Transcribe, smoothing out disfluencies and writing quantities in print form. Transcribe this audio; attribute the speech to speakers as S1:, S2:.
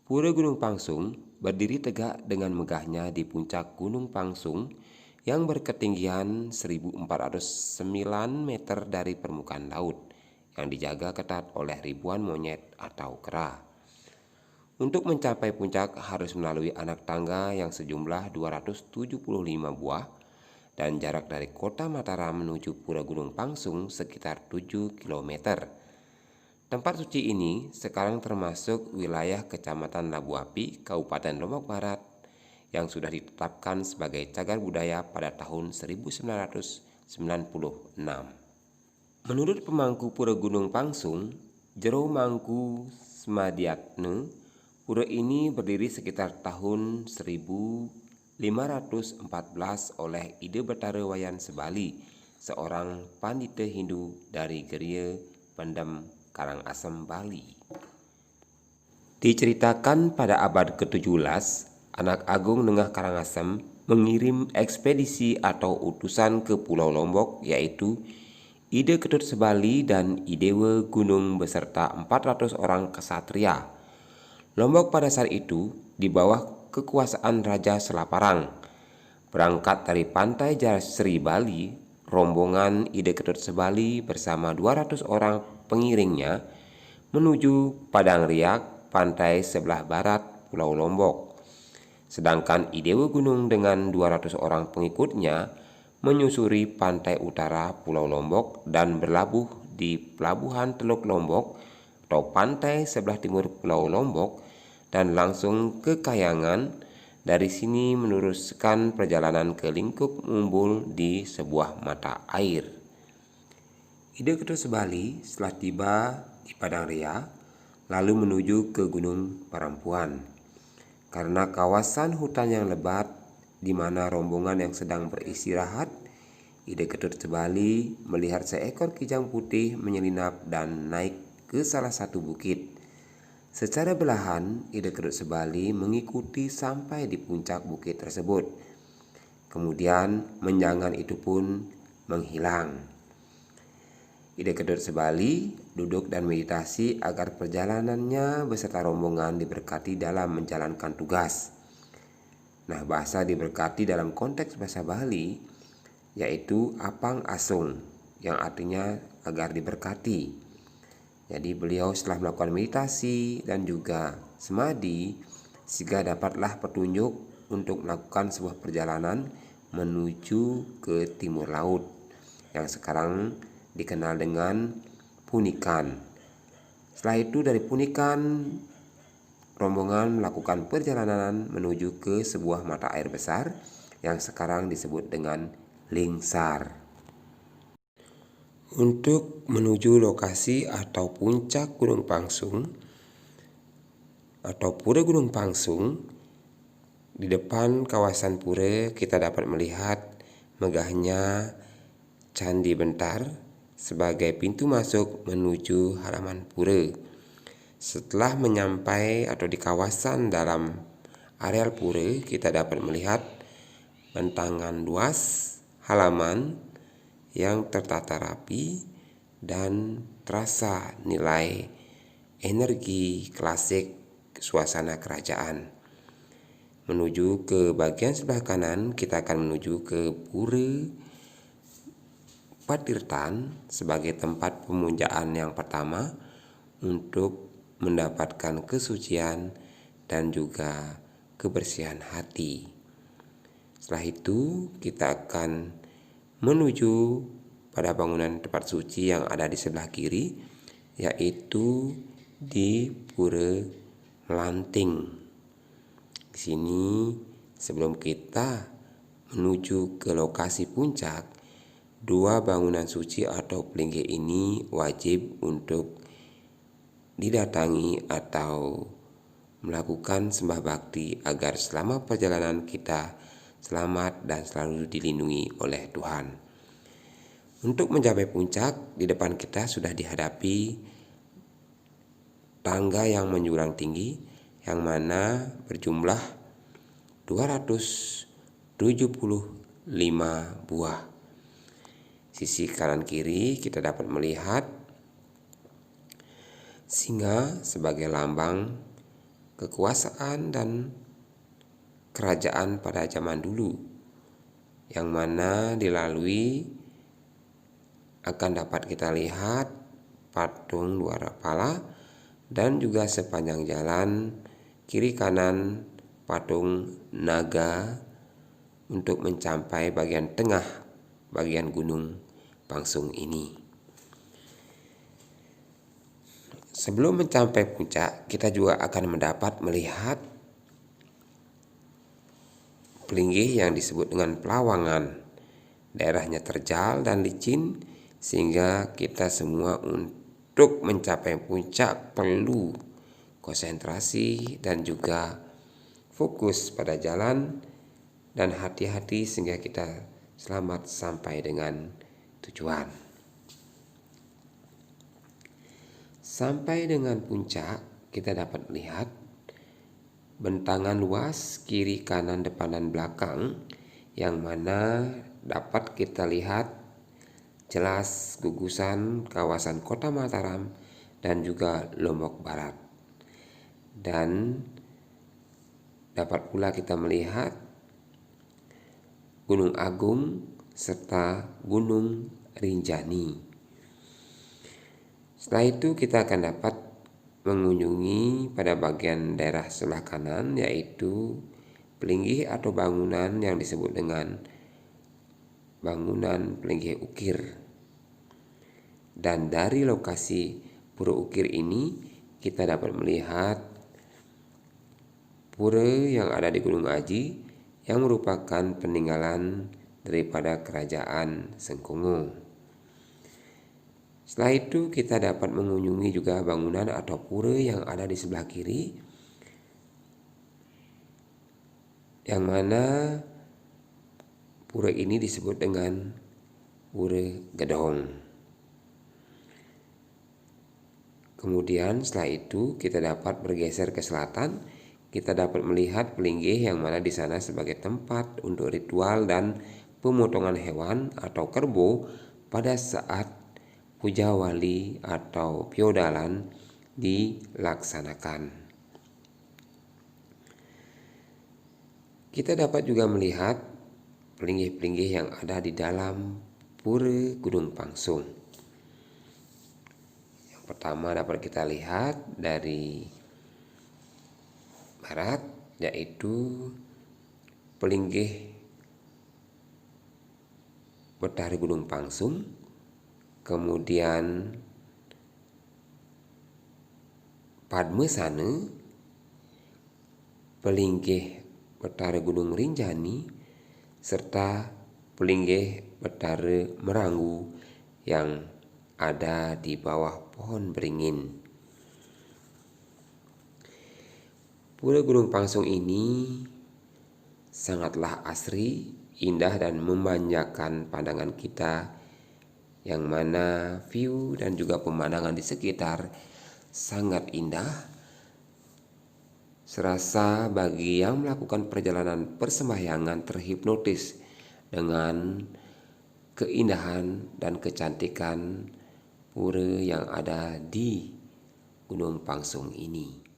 S1: Pura Gunung Pangsung berdiri tegak dengan megahnya di puncak Gunung Pangsung yang berketinggian 1409 meter dari permukaan laut yang dijaga ketat oleh ribuan monyet atau kera. Untuk mencapai puncak harus melalui anak tangga yang sejumlah 275 buah dan jarak dari kota Mataram menuju Pura Gunung Pangsung sekitar 7 km. Tempat suci ini sekarang termasuk wilayah Kecamatan Labu Api, Kabupaten Lombok Barat yang sudah ditetapkan sebagai cagar budaya pada tahun 1996. Menurut pemangku Pura Gunung Pangsung, Jero Mangku Smadiatne, pura ini berdiri sekitar tahun 1514 oleh Ide Betara Wayan Sebali, seorang pandita Hindu dari Geria Pendem Karangasem, Bali. Diceritakan pada abad ke-17, Anak Agung Nengah Karangasem mengirim ekspedisi atau utusan ke Pulau Lombok, yaitu Ide Ketut Sebali dan Idewa Gunung beserta 400 orang kesatria. Lombok pada saat itu di bawah kekuasaan Raja Selaparang. Berangkat dari pantai Jasri, Bali, rombongan Ide Ketut Sebali bersama 200 orang pengiringnya menuju Padang Riak, pantai sebelah barat Pulau Lombok. Sedangkan Idewa Gunung dengan 200 orang pengikutnya menyusuri pantai utara Pulau Lombok dan berlabuh di Pelabuhan Teluk Lombok atau pantai sebelah timur Pulau Lombok dan langsung ke Kayangan. Dari sini meneruskan perjalanan ke Lingkup Mumbul di sebuah mata air. Ide Ketut Sebali setelah tiba di Padang Ria lalu menuju ke Gunung Parampuan. Karena kawasan hutan yang lebat di mana rombongan yang sedang beristirahat, Ide Ketut Sebali melihat seekor kijang putih menyelinap dan naik ke salah satu bukit. Secara belahan, Ide Ketut Sebali mengikuti sampai di puncak bukit tersebut. Kemudian menjangan itu pun menghilang. Ide Ketut Sebali duduk dan meditasi agar perjalanannya beserta rombongan diberkati dalam menjalankan tugas. Nah, bahasa diberkati dalam konteks bahasa Bali yaitu apang asung, yang artinya agar diberkati. Jadi beliau setelah melakukan meditasi dan juga semadi sehingga dapatlah petunjuk untuk melakukan sebuah perjalanan menuju ke timur laut yang sekarang dikenal dengan Punikan. Setelah itu dari Punikan rombongan melakukan perjalanan menuju ke sebuah mata air besar yang sekarang disebut dengan Lingsar. Untuk menuju lokasi atau puncak Gunung Pangsung atau Pura Gunung Pangsung, di depan kawasan pura kita dapat melihat megahnya Candi Bentar sebagai pintu masuk menuju halaman pura. Setelah menyampai atau di kawasan dalam areal pura, kita dapat melihat bentangan luas halaman yang tertata rapi dan terasa nilai energi klasik suasana kerajaan. Menuju ke bagian sebelah kanan, kita akan menuju ke Pura Patirtan sebagai tempat pemujaan yang pertama untuk mendapatkan kesucian dan juga kebersihan hati. Setelah itu kita akan menuju pada bangunan tempat suci yang ada di sebelah kiri, yaitu di Pura Melanting. Di sini sebelum kita menuju ke lokasi puncak, dua bangunan suci atau pelinggih ini wajib untuk didatangi atau melakukan sembah bakti agar selama perjalanan kita selamat dan selalu dilindungi oleh Tuhan. Untuk mencapai puncak, di depan kita sudah dihadapi tangga yang menjulang tinggi yang mana berjumlah 275 buah. Sisi kanan kiri kita dapat melihat singa sebagai lambang kekuasaan dan kerajaan pada zaman dulu, yang mana dilalui akan dapat kita lihat patung dua kepala dan juga sepanjang jalan kiri kanan patung naga untuk mencapai bagian tengah bagian Gunung Pangsung ini. Sebelum mencapai puncak, kita juga akan mendapat melihat pelinggih yang disebut dengan Pelawangan. Daerahnya terjal dan licin sehingga kita semua untuk mencapai puncak perlu konsentrasi dan juga fokus pada jalan dan hati-hati sehingga kita selamat sampai dengan tujuan. Sampai dengan puncak, kita dapat melihat bentangan luas kiri, kanan, depan, dan belakang, yang mana dapat kita lihat jelas gugusan kawasan Kota Mataram dan juga Lombok Barat. Dan dapat pula kita melihat Gunung Agung serta Gunung Rinjani. Setelah itu kita akan dapat mengunjungi pada bagian daerah sebelah kanan, yaitu pelinggih atau bangunan yang disebut dengan bangunan Pelinggih Ukir. Dan dari lokasi Pura Ukir ini kita dapat melihat pura yang ada di Gunung Aji yang merupakan peninggalan daripada kerajaan Sengkunu. Setelah itu kita dapat mengunjungi juga bangunan atau pura yang ada di sebelah kiri, yang mana pura ini disebut dengan Pura Gedong. Kemudian setelah itu kita dapat bergeser ke selatan, kita dapat melihat pelinggih yang mana di sana sebagai tempat untuk ritual dan pemotongan hewan atau kerbau pada saat puja wali atau piodalan dilaksanakan. Kita dapat juga melihat pelinggih-pelinggih yang ada di dalam Pura Gunung Pangsung. Yang pertama dapat kita lihat dari barat, yaitu pelinggih Betara Gunung Pangsung. Kemudian Padmasana, pelinggih Betara Gunung Rinjani, serta pelinggih Betara Meranggu yang ada di bawah pohon beringin. Pura Gunung Pangsung ini sangatlah asri, indah dan memanjakan pandangan kita, yang mana view dan juga pemandangan di sekitar sangat indah. Serasa bagi yang melakukan perjalanan persembahyangan terhipnotis dengan keindahan dan kecantikan pura yang ada di Gunung Pangsung ini.